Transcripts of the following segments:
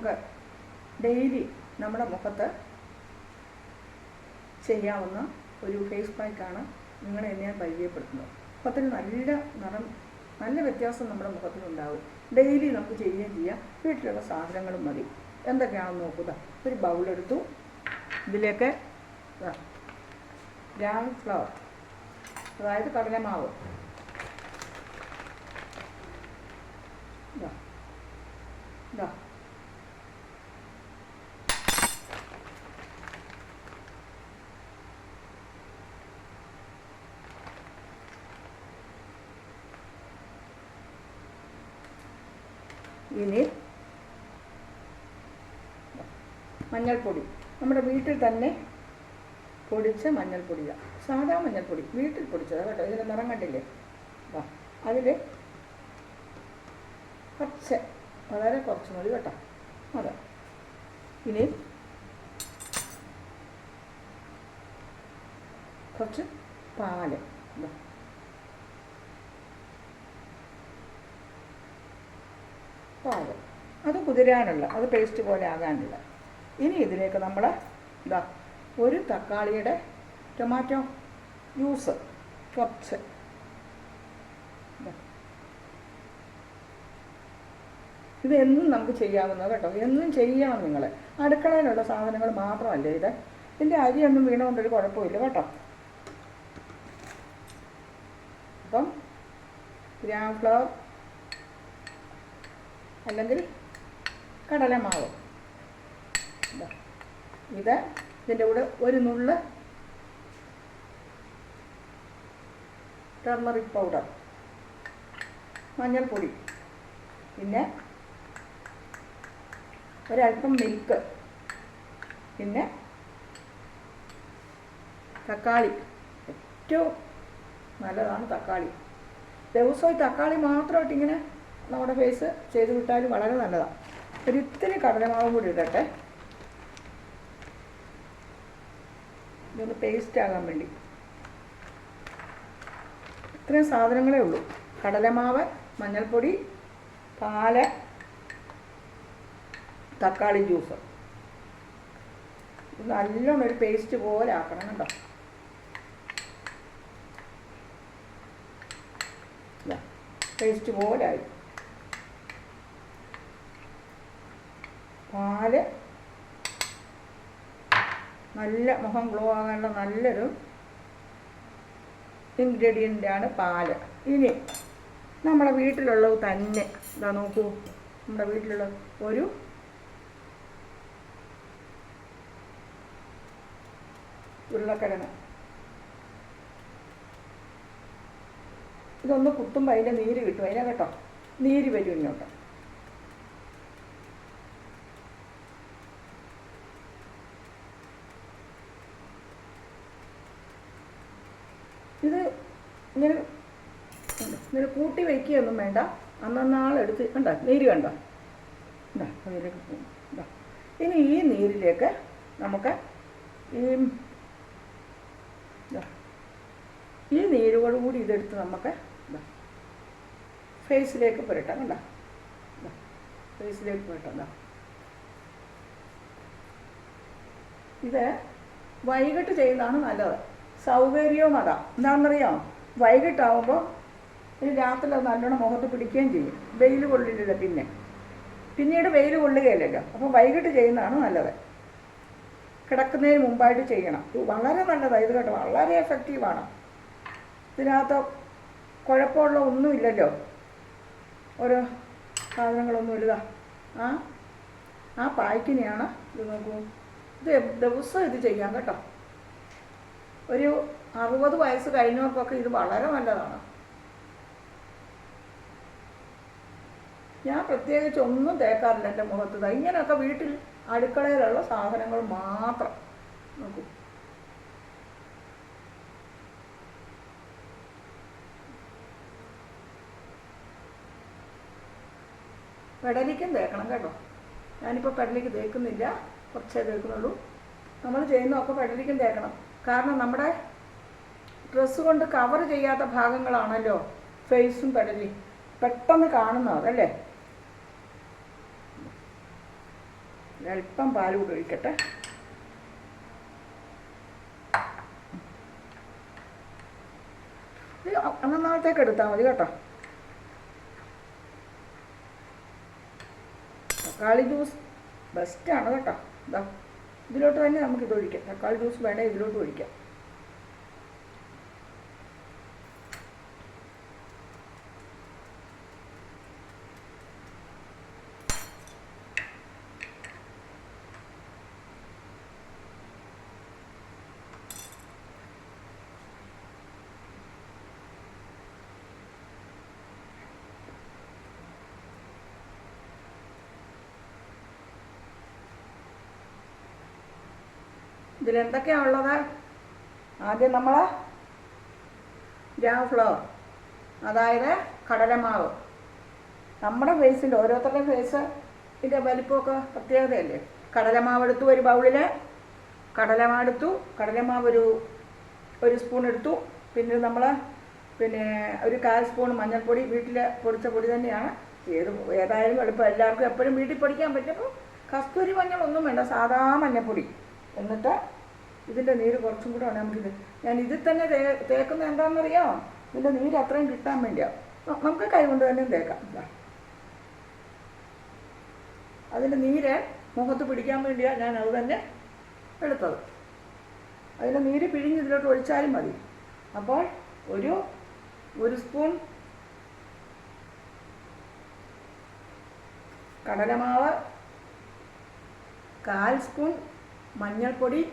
നമുക്ക് ഡെയിലി നമ്മുടെ മുഖത്ത് ചെയ്യാവുന്ന ഒരു ഫേസ് പാക്കാണ് നിങ്ങളെ ഞാൻ പരിചയപ്പെടുത്തുന്നത്. മുഖത്തിന് നല്ല നിറം, നല്ല വ്യത്യാസം നമ്മുടെ മുഖത്തിനുണ്ടാവും. ഡെയിലി നമുക്ക് ചെയ്യുകയും ചെയ്യാം. വീട്ടിലുള്ള സാധനങ്ങളും മതി. എന്തൊക്കെയാണെന്ന് നോക്കുക. ഒരു ബൗളെടുത്തു. ഇതിലേക്ക് ഗ്രാം ഫ്ലവർ, അതായത് കടലമാവ്, ഇതാ ഇനി മഞ്ഞൾപ്പൊടി, നമ്മുടെ വീട്ടിൽ തന്നെ പൊടിച്ച മഞ്ഞൾപ്പൊടിയാണ്. സാധാ മഞ്ഞൾപ്പൊടി വീട്ടിൽ പൊടിച്ചത് കേട്ടോ. ഇതിൻ്റെ നിറം കണ്ടില്ലേ? അതിൽ കുറച്ച്, വളരെ കുറച്ച് മതി കേട്ടോ. അതെ. ഇനി കുറച്ച് പാല്, പാല് അത് കുതിരാനുള്ള, അത് പേസ്റ്റ് പോലെ ആകാനുള്ള. ഇനി ഇതിലേക്ക് നമ്മൾ ഒരു തക്കാളിയുടെ ടൊമാറ്റോ ജ്യൂസ് കുറച്ച്, ഇത് എന്നും നമുക്ക് ചെയ്യാവുന്നത് കേട്ടോ. എന്നും ചെയ്യണം നിങ്ങൾ. അടുക്കളയിലുള്ള സാധനങ്ങൾ മാത്രമല്ല ഇത്. ഇതിൻ്റെ അരിയൊന്നും വീണുകൊണ്ടൊരു കുഴപ്പമില്ല കേട്ടോ. അപ്പം ഗ്രാം ഫ്ലവർ അല്ലെങ്കിൽ കടലമാവ്, ഇതിൻ്റെ കൂടെ ഒരു നുള്ള് ടർമറിക് പൗഡർ, മഞ്ഞൾപ്പൊടി, പിന്നെ ഒരല്പം മിൽക്ക്, പിന്നെ തക്കാളി. ഏറ്റവും നല്ലതാണ് തക്കാളി. ദിവസവും തക്കാളി മാത്രമായിട്ട് ഇങ്ങനെ നമ്മുടെ ഫേസ് ചെയ്ത് വിട്ടാൽ വളരെ നല്ലതാണ്. ഒരിത്തിരി കടലമാവും കൂടി ഇടട്ടെ, ഇതൊന്ന് പേസ്റ്റ് ആകാൻ വേണ്ടി. ഇത്രയും സാധനങ്ങളേ ഉള്ളൂ. കടലമാവ്, മഞ്ഞൾപ്പൊടി, പാല്, തക്കാളി ജ്യൂസ്. ഇത് നല്ലോണം ഒരു പേസ്റ്റ് പോലെ ആക്കണം കേട്ടോ. പേസ്റ്റ് പോലെ ആയി. പാല് നല്ല മുഖം ഗ്ലോ ആകാനുള്ള നല്ലൊരു ഇൻഗ്രീഡിയൻ്റാണ് പാല്. ഇനി നമ്മുടെ വീട്ടിലുള്ളത് തന്നെ ഇതാ നോക്കൂ. നമ്മുടെ വീട്ടിലുള്ള ഒരു ഉരുളക്കിഴങ്ങ്, ഇതൊന്ന് കുത്തുമ്പോൾ അതിൻ്റെ നീര് കിട്ടും. അതിനെ കേട്ടോ, നീര് വരും ഇങ്ങോട്ട്. ഇത് ഇങ്ങനെ കൂട്ടി വയ്ക്കുകയൊന്നും വേണ്ട. അന്നാളെടുത്ത് കണ്ടോ നീര് കണ്ടോ? അതിലേക്ക് പോകും. ഇനി ഈ നീരിലേക്ക് നമുക്ക് ഈ നീരോട് കൂടി ഇതെടുത്ത് നമുക്ക് ഫേസിലേക്ക് പുരട്ടാം. കണ്ടോ? ഫേസിലേക്ക് പുരട്ടാം. ഇത് വൈകിട്ട് ചെയ്യുന്നതാണ് നല്ലത്. സൗകര്യവും അതാ. എന്താണെന്നറിയാമോ? വൈകിട്ടാവുമ്പോൾ ഇനി രാത്രി അത് നല്ലോണം മുഖത്ത് പിടിക്കുകയും ചെയ്യും. വെയിൽ കൊള്ളില്ല. പിന്നീട് വെയിൽ കൊള്ളുകയില്ലല്ലോ. അപ്പോൾ വൈകിട്ട് ചെയ്യുന്നതാണ് നല്ലത്. കിടക്കുന്നതിന് മുമ്പായിട്ട് ചെയ്യണം. ഇത് വളരെ നല്ലതാണ് ഇത് കേട്ടോ. വളരെ എഫക്റ്റീവാണ്. ഇതിനകത്ത് കുഴപ്പമുള്ള ഒന്നുമില്ലല്ലോ. ഓരോ സാധനങ്ങളൊന്നും ഇല്ല. ആ പായ്ക്കിനെയാണ് ഇത്. നോക്കൂ, ഇത് ദിവസം ഇത് ചെയ്യാം കേട്ടോ. ഒരു 60 വയസ്സ് കഴിഞ്ഞവർക്കൊക്കെ ഇത് വളരെ നല്ലതാണ്. ഞാൻ പ്രത്യേകിച്ച് ഒന്നും തേക്കാറില്ല എൻ്റെ മുഖത്ത്. ഇങ്ങനെയൊക്കെ വീട്ടിൽ അടുക്കളയിലുള്ള സാധനങ്ങൾ മാത്രം. നോക്കൂ, പെടലിക്കും തേക്കണം കേട്ടോ. ഞാനിപ്പോൾ പെടലിക്ക് തേക്കുന്നില്ല, കുറച്ചേ തേക്കുന്നുള്ളൂ. നമ്മൾ ചെയ്യുന്നതൊക്കെ പെടലിക്കും തേക്കണം. കാരണം നമ്മുടെ ഡ്രസ്സ് കൊണ്ട് കവർ ചെയ്യാത്ത ഭാഗങ്ങളാണല്ലോ ഫേസും പെടലി പെട്ടെന്ന് കാണുന്നത്, അല്ലേ? ഒരല്പം പാൽ കൂടി ഒഴിക്കട്ടെ. ഇത് അന്നത്തേക്ക് എടുത്താൽ മതി കേട്ടോ. തക്കാളി ജ്യൂസ് ബെസ്റ്റാണ് കേട്ടോ. ഇതാ ഇതിലോട്ട് തന്നെ നമുക്കിത് ഒഴിക്കാം. തക്കാളി ജ്യൂസ് വേണേൽ ഇതിലോട്ട് ഒഴിക്കാം. ഇതിലെന്തൊക്കെയാണ് ഉള്ളത്? ആദ്യം നമ്മൾ ഗ്രാം ഫ്ലോർ, അതായത് കടലമാവ്. നമ്മുടെ ഫേസിൻ്റെ ഓരോരുത്തരുടെ ഫേസിൻ്റെ വലിപ്പമൊക്കെ പ്രത്യേകതയല്ലേ. കടലമാവ് എടുത്തു, ഒരു ബൗളിൽ കടലമാവ് എടുത്തു. കടലമാവ് ഒരു സ്പൂൺ എടുത്തു. പിന്നെ നമ്മൾ ഒരു 1/4 സ്പൂൺ മഞ്ഞൾപ്പൊടി, വീട്ടിൽ പൊടിച്ച പൊടി തന്നെയാണ്. ഏതായാലും എളുപ്പം, എല്ലാവർക്കും എപ്പോഴും വീട്ടിൽ പൊടിക്കാൻ പറ്റുമ്പോൾ കസ്തൂരി മഞ്ഞളൊന്നും വേണ്ട, സാധാ മഞ്ഞൾപ്പൊടി. എന്നിട്ട് ഇതിൻ്റെ നീര് കുറച്ചും കൂടെ വേണം നമുക്കിത്. ഞാൻ ഇതിൽ തന്നെ തേക്കുന്നത് എന്താണെന്നറിയാമോ? ഇതിൻ്റെ നീര് അത്രയും കിട്ടാൻ വേണ്ടിയാണ്. നമുക്ക് കൈ കൊണ്ട് തന്നെ തേക്കാം. അതിൻ്റെ നീര് മുഖത്ത് പിടിക്കാൻ വേണ്ടിയാണ് ഞാൻ അത് തന്നെ എടുത്തത്. അതിൻ്റെ നീര് പിഴിഞ്ഞ് ഇതിലോട്ട് ഒഴിച്ചാലും മതി. അപ്പോൾ ഒരു സ്പൂൺ കടലമാവ്, 1/4 സ്പൂൺ മഞ്ഞൾപ്പൊടി,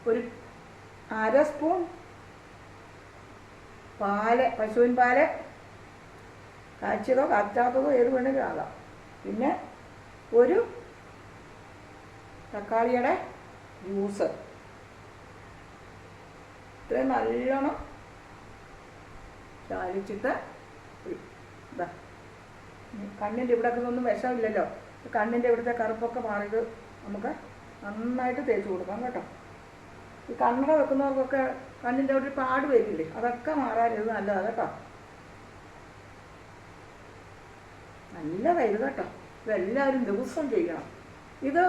ഒരു 1/2 സ്പൂൺ പാല്, പശുവിൻ പാല്, കാച്ചിയതോ കാച്ചാത്തതോ ഏത് വേണമെങ്കിലും ആകാം. പിന്നെ ഒരു തക്കാളിയുടെ ജ്യൂസ്. ഇത്രയും നല്ലോണം ചാലിച്ചിട്ട് ഇതാ, കണ്ണിൻ്റെ ഇവിടെയൊക്കെ ഒന്നും വിഷമില്ലല്ലോ. കണ്ണിൻ്റെ ഇവിടുത്തെ കറുപ്പൊക്കെ മാറിയത് നമുക്ക് നന്നായിട്ട് തേച്ച് കൊടുക്കാം കേട്ടോ. ഈ കണ്ണട വെക്കുന്നവർക്കൊക്കെ കണ്ണിൻ്റെ അവിടെ പാട് വരില്ലേ, അതൊക്കെ മാറാനിത് നല്ലതാണ് കേട്ടോ. നല്ലതായത് കേട്ടോ. ഇതെല്ലാവരും ദിവസം ചെയ്യണം. ഇത്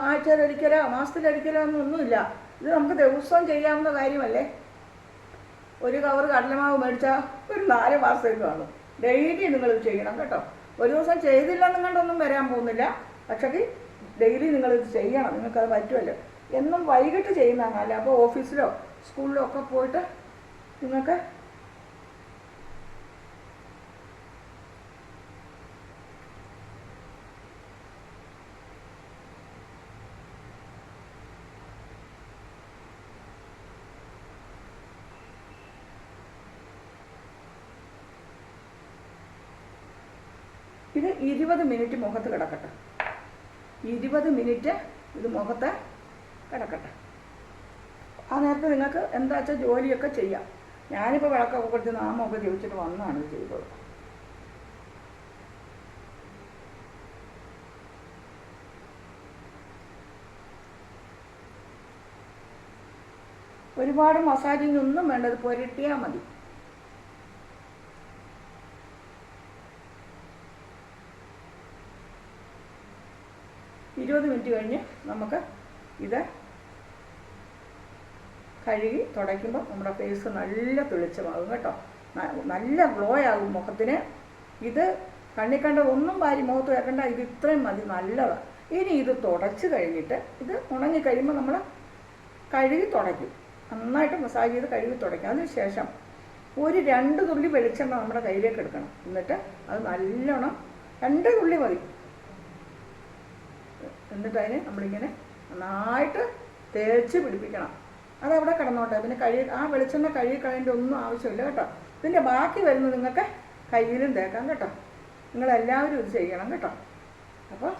ആഴ്ചയിലൊരിക്കലോ മാസത്തിലൊരിക്കലോ ഒന്നുമില്ല. ഇത് നമുക്ക് ദിവസവും ചെയ്യാവുന്ന കാര്യമല്ലേ. ഒരു കവർ കടലമാവ് മേടിച്ചാൽ ഒരു 4 മാസത്തേക്ക് കാണും. ഡെയിലി നിങ്ങളിത് ചെയ്യണം കേട്ടോ. ഒരു ദിവസം ചെയ്തില്ലെന്നും കണ്ടൊന്നും വരാൻ പോകുന്നില്ല. പക്ഷേ ഡെയിലി നിങ്ങളിത് ചെയ്യണം, നിങ്ങൾക്കത് പറ്റുമല്ലോ. എന്നും വൈകിട്ട് ചെയ്യുന്നതാണ് നല്ലത്. അപ്പോൾ ഓഫീസിലോ സ്കൂളിലോ ഒക്കെ പോയിട്ട് നിങ്ങൾക്ക് ഇത് 20 മിനിറ്റ് മുഖത്ത് കിടക്കട്ടെ. 20 മിനിറ്റ് ഇത് മുഖത്ത് കിടക്കട്ടെ. ആ നേരത്തെ നിങ്ങൾക്ക് എന്താ വെച്ചാൽ ജോലിയൊക്കെ ചെയ്യാം. ഞാനിപ്പോൾ വിളക്കൊക്കെ കൊടുത്ത് നാമൊക്കെ ചോദിച്ചിട്ട് വന്നാണ് ഇത് ചെയ്തത്. ഒരുപാട് മസാജിങ് ഒന്നും വേണ്ട, ഇത് പുരട്ടിയാൽ മതി. ഇരുപത് മിനിറ്റ് കഴിഞ്ഞ് നമുക്ക് ഇത് കഴുകി തുടയ്ക്കുമ്പോൾ നമ്മുടെ ഫേസ് നല്ല തെളിച്ചമാകും കേട്ടോ. നല്ല ഗ്ലോ ആകും മുഖത്തിന്. ഇത് കണ്ണി കണ്ട ഒന്നും വാരി മുഖത്ത് വെക്കണ്ട, ഇത് ഇത്രയും മതി, നല്ലതാണ്. ഇനി ഇത് തുടച്ച് കഴിഞ്ഞിട്ട് ഇത് ഉണങ്ങി കഴിയുമ്പോൾ നമ്മൾ കഴുകി തുടയ്ക്കും. നന്നായിട്ട് മസാജ് ചെയ്ത് കഴുകി തുടയ്ക്കും. അതിനുശേഷം ഒരു 2 തുള്ളി വെളിച്ചെണ്ണ നമ്മുടെ കയ്യിലേക്ക് എടുക്കണം. എന്നിട്ട് അത് നല്ലോണം 2 തുള്ളി മതി. എന്നിട്ട് അതിന് നമ്മളിങ്ങനെ നന്നായിട്ട് തേച്ച് പിടിപ്പിക്കണം. അതവിടെ കിടന്നോട്ടെ. പിന്നെ ആ വെളിച്ചെണ്ണ കഴുകി കളയേണ്ട ഒന്നും ആവശ്യമില്ല കേട്ടോ. ഇതിൻ്റെ ബാക്കി വരുന്നത് നിങ്ങൾക്ക് കയ്യിലും തേക്കാം കേട്ടോ. നിങ്ങളെല്ലാവരും ഇത് ചെയ്യണം കേട്ടോ. അപ്പോൾ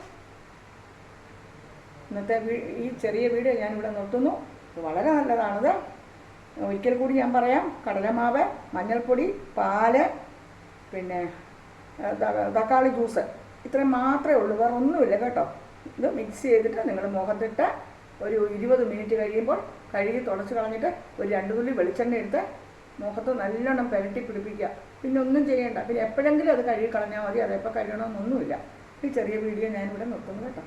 ഇന്നത്തെ ഈ ചെറിയ വീഡിയോ ഞാനിവിടെ നിർത്തുന്നു. ഇത് വളരെ നല്ലതാണിത്. ഒരിക്കൽ കൂടി ഞാൻ പറയാം. കടലമാവ്, മഞ്ഞൾപ്പൊടി, പാല്, പിന്നെ തക്കാളി ജ്യൂസ്, ഇത്രയും മാത്രമേ ഉള്ളൂ, വേറെ ഒന്നുമില്ല കേട്ടോ. ഇത് മിക്സ് ചെയ്തിട്ട് നിങ്ങൾ മുഖത്തിട്ട് ഒരു 20 മിനിറ്റ് കഴിയുമ്പോൾ കഴുകി തുടച്ച് കളഞ്ഞിട്ട് ഒരു 2 തുള്ളി വെളിച്ചെണ്ണ എടുത്ത് മുഖത്ത് നല്ലോണം പുരട്ടി പിടിപ്പിക്കുക. പിന്നെ ഒന്നും ചെയ്യേണ്ട. പിന്നെ എപ്പോഴെങ്കിലും അത് കഴുകി കളഞ്ഞാൽ മതി. അതെപ്പോൾ കഴുകണമെന്നൊന്നുമില്ല. ഈ ചെറിയ വീഡിയോ ഞാനിവിടെ നിർത്തുന്നു കേട്ടോ.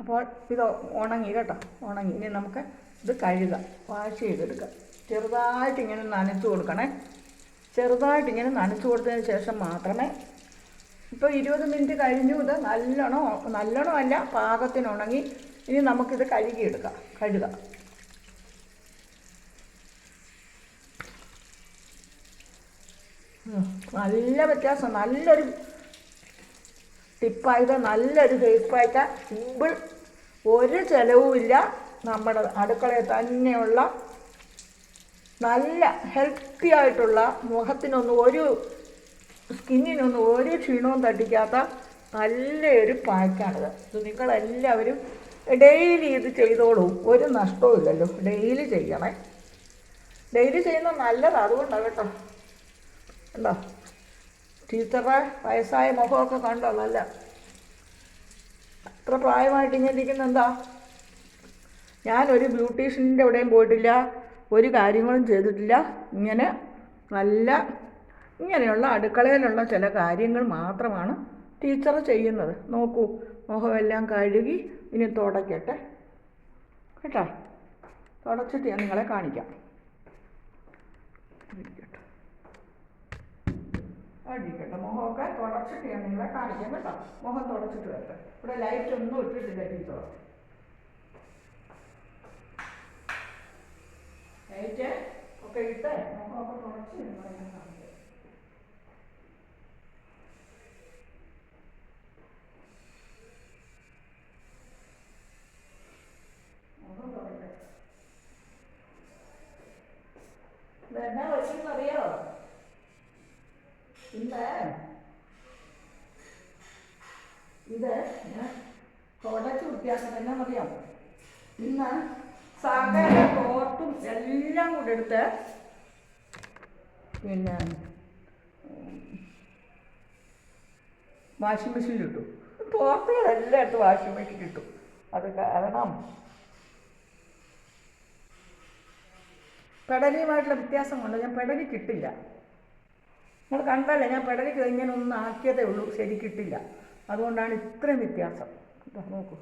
അപ്പോൾ ഇത് ഉണങ്ങി കേട്ടോ, ഉണങ്ങി. ഇനി നമുക്ക് ഇത് കഴുകാം, വാഷ് ചെയ്തെടുക്കാം. ചെറുതായിട്ടിങ്ങനെ നനച്ച് കൊടുക്കണേ. ചെറുതായിട്ടിങ്ങനെ നനച്ച് കൊടുത്തതിന് ശേഷം മാത്രമേ. ഇപ്പോൾ 20 മിനിറ്റ് കഴിഞ്ഞു. ഇത് നല്ലോണം അല്ല, പാകത്തിന് ഉണങ്ങി. ഇനി നമുക്കിത് കഴുകാം. നല്ല വ്യത്യാസം. നല്ലൊരു ടിപ്പായത്, നല്ലൊരു ഫേസ് പാക്കാ. സിമ്പിൾ, ഒരു ചിലവുമില്ല. നമ്മുടെ അടുക്കളയിൽ തന്നെയുള്ള നല്ല ഹെൽത്തി ആയിട്ടുള്ള, സ്കിന്നിനൊന്നും ഒരു ക്ഷീണവും തട്ടിക്കാത്ത നല്ലൊരു പാക്കാണിത്. ഇത് നിങ്ങളെല്ലാവരും ഡെയിലി ഇത് ചെയ്തോളൂ. ഒരു നഷ്ടവും ഇല്ലല്ലോ. ഡെയിലി ചെയ്യണേ. ഡെയിലി ചെയ്യുന്നത് നല്ലതാണ്. അതുകൊണ്ടാണ് കേട്ടോ. കണ്ടോ ടീച്ചറുടെ വയസ്സായ മുഖമൊക്കെ കണ്ടോ? നല്ല അത്ര പ്രായമായിട്ട് ഇങ്ങനെ ഇരിക്കുന്ന എന്താ? ഞാനൊരു ബ്യൂട്ടീഷ്യൻ്റെ എവിടെയും പോയിട്ടില്ല, ഒരു കാര്യങ്ങളും ചെയ്തിട്ടില്ല. ഇങ്ങനെയുള്ള അടുക്കളയിലുള്ള ചില കാര്യങ്ങൾ മാത്രമാണ് ടീച്ചർ ചെയ്യുന്നത്. നോക്കൂ, മുഖമെല്ലാം കഴുകി. ഇനി തുടയ്ക്കട്ടെ കേട്ടോ. തുടച്ചിട്ട് ഞാൻ നിങ്ങളെ കാണിക്കാം. അടിക്കട്ടെ, മുഖമൊക്കെ തുടച്ചിട്ട് ഞാൻ നിങ്ങളെ കാണിക്കാം കേട്ടോ. മുഖം തുടച്ചിട്ട് വരട്ടെ. ഇവിടെ ലൈറ്റ് ഒന്നും ഇട്ടിട്ടില്ല ടീച്ചർ. ലൈറ്റ് ഒക്കെ ഇട്ട് മുഖമൊക്കെ തുടച്ച് നിങ്ങളെ ഞാൻ കാണിക്കാം. മുഖം തുടക്കട്ടെ. ഇതെന്നാ വെച്ചെന്നറിയോ? ഇത് ഞാൻ തുടച്ച് വൃത്തിയാക്കാൻ എന്നാന്നറിയാം. ഇന്ന് സകല തോർത്തും എല്ലാം കൂടെ എടുത്ത് പിന്നെ വാഷിംഗ് മെഷീനിലിട്ടു. തോർത്തുകളെല്ലാം എടുത്ത് വാഷിംഗ് മെഷീനിലിട്ടു. അത് കാരണം പെടലിയുമായിട്ടുള്ള വ്യത്യാസം കൊണ്ട് ഞാൻ പെടലി കിട്ടില്ല. നിങ്ങൾ കണ്ടല്ലേ, ഞാൻ പെടലിക്ക് ഇങ്ങനെ ഒന്ന് ആക്കിയതേ ഉള്ളൂ, ശരിക്കിട്ടില്ല. അതുകൊണ്ടാണ് ഇത്രയും വ്യത്യാസം. നോക്കൂ,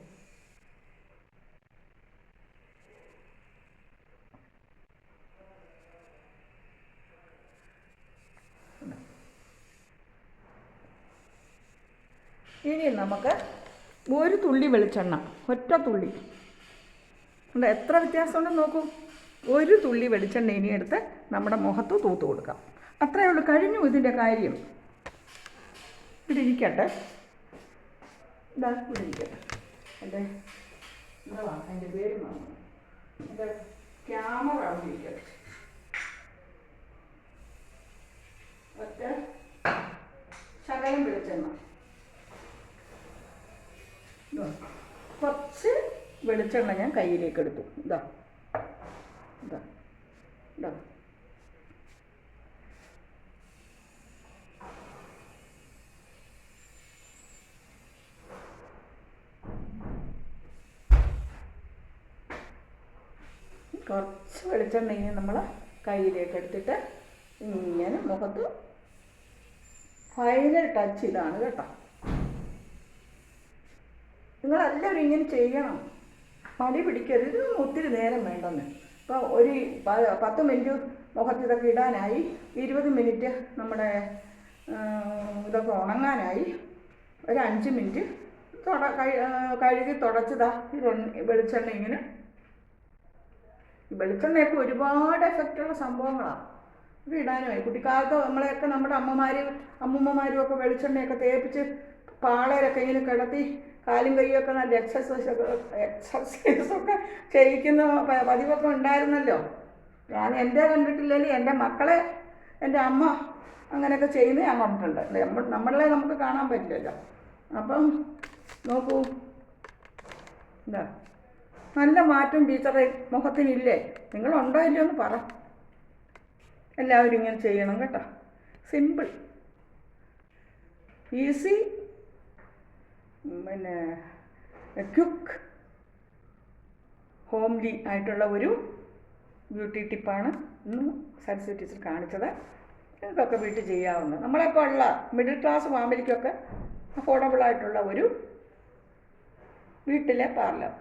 ഇനി നമുക്ക് ഒരു തുള്ളി വെളിച്ചെണ്ണ, ഒറ്റ തുള്ളി. എത്ര വ്യത്യാസമുണ്ടെന്ന് നോക്കൂ. ഒരു തുള്ളി വെളിച്ചെണ്ണ ഇനി എടുത്ത് നമ്മുടെ മുഖത്ത് തൂത്ത് കൊടുക്കാം. അത്രയേ ഉള്ളൂ. കഴിഞ്ഞു ഇതിൻ്റെ കാര്യം. ഇവിടെ ഇരിക്കട്ടെ. ഇവിടെ ഇരിക്കട്ടെ. എൻ്റെ പേര് മറന്നു. എൻ്റെ ക്യാമറ അവിടെ ഇരിക്കട്ടെ. ഒറ്റ ശകലം വെളിച്ചെണ്ണ, കുറച്ച് വെളിച്ചെണ്ണ ഞാൻ കയ്യിലേക്ക് എടുത്തു. ഇതാ കുറച്ച് വെളിച്ചെണ്ണ ഇങ്ങനെ നമ്മൾ കയ്യിലേക്ക് എടുത്തിട്ട് ഇങ്ങനെ മുഖത്ത് ഫൈനൽ ടച്ച് ഇതാണ് കേട്ടോ. നിങ്ങളെല്ലാവരും ഇങ്ങനെ ചെയ്യണം. മടി പിടിക്കരുത്. ഒത്തിരി നേരം വേണ്ടെന്ന്. ഇപ്പോൾ ഒരു 10 മിനിറ്റ് മുഖത്ത് ഇതൊക്കെ ഇടാനായി, 20 മിനിറ്റ് നമ്മുടെ ഇതൊക്കെ ഉണങ്ങാനായി, ഒരു 5 മിനിറ്റ് കഴുകി തുടച്ചതാ വെളിച്ചെണ്ണ ഇങ്ങനെ. വെളിച്ചെണ്ണയൊക്കെ ഒരുപാട് എഫക്റ്റുള്ള സംഭവങ്ങളാണ്. ഇത് ഇടാനുമായി കുട്ടിക്കാലത്ത് നമ്മുടെ അമ്മൂമ്മമാരും ഒക്കെ വെളിച്ചെണ്ണയൊക്കെ തേപ്പിച്ച് പാളയിലൊക്കെ ഇങ്ങനെ കിടത്തി കാലും കൈയൊക്കെ നല്ല എക്സർസൈസൊക്കെ ചെയ്യിക്കുന്ന പതിവൊക്കെ ഉണ്ടായിരുന്നല്ലോ. ഞാൻ എൻ്റെ കണ്ടിട്ടില്ലെങ്കിൽ എൻ്റെ മക്കളെ എൻ്റെ അമ്മ അങ്ങനെയൊക്കെ ചെയ്യുന്നത് ഞാൻ കണ്ടിട്ടുണ്ട്. നമ്മളെ നമുക്ക് കാണാൻ പറ്റില്ലല്ലോ. അപ്പം നോക്കൂ, എന്താ നല്ല മാറ്റം ടീച്ചറെ മുഖത്തിനില്ലേ? നിങ്ങളുണ്ടോ ഇല്ലയോ എന്ന് പറ. എല്ലാവരും ഇങ്ങനെ ചെയ്യണം കേട്ടോ. സിമ്പിൾ, ഈസി, പിന്നെ ക്വിക്ക്, ഹോംലി ആയിട്ടുള്ള ഒരു ബ്യൂട്ടി ടിപ്പാണ് ഇന്ന് സരസ്വതി ടീച്ചർ കാണിച്ചത്. നിങ്ങൾക്കൊക്കെ വീട്ടിൽ ചെയ്യാവുന്ന നമ്മളെപ്പോലുള്ള മിഡിൽ ക്ലാസ് ഫാമിലിക്കൊക്കെ അഫോർഡബിളായിട്ടുള്ള ഒരു വീട്ടിലെ പാർലർ.